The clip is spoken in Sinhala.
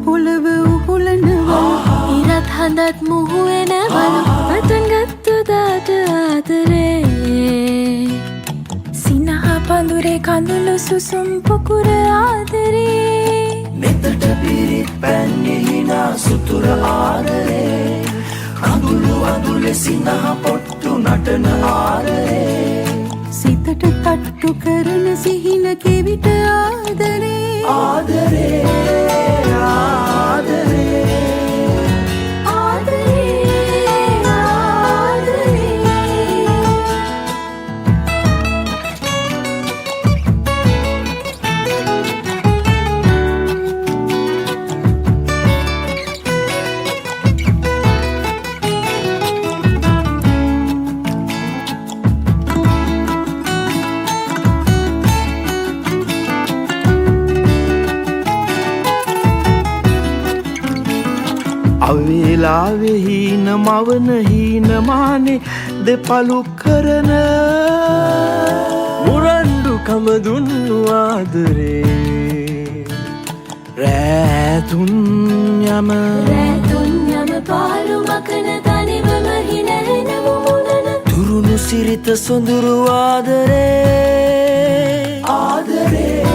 පොළව උහුලනවා ඉරත් හඳත් මුහු එනවලු පටන් ගත්තු දාට ආදරේ සිනහ පඳුරේ කඳුළු සුසුම් පුකුර ආදරේ නෙතට පිරිත් පැන්නේ හිනා සුතුර ආදරේ කඳුළු අඳුලේ සිනහ පොට්ටු නටන ආදරේ සිතට තට්ටු කරන සිහින කෙවිට ආදරේ ආදරේ ආදරේ අවේලාවෙ හීන මවන හීනමානේ දෙපලු කරන මුරණ්ඩුකම දුන්නු ආදරේ රෑතුන් යම පාලු මකන තනිවම හිනහෙන මුමුණන තුරුණු සිරිත සොඳුරු ආදරේ ආදරේ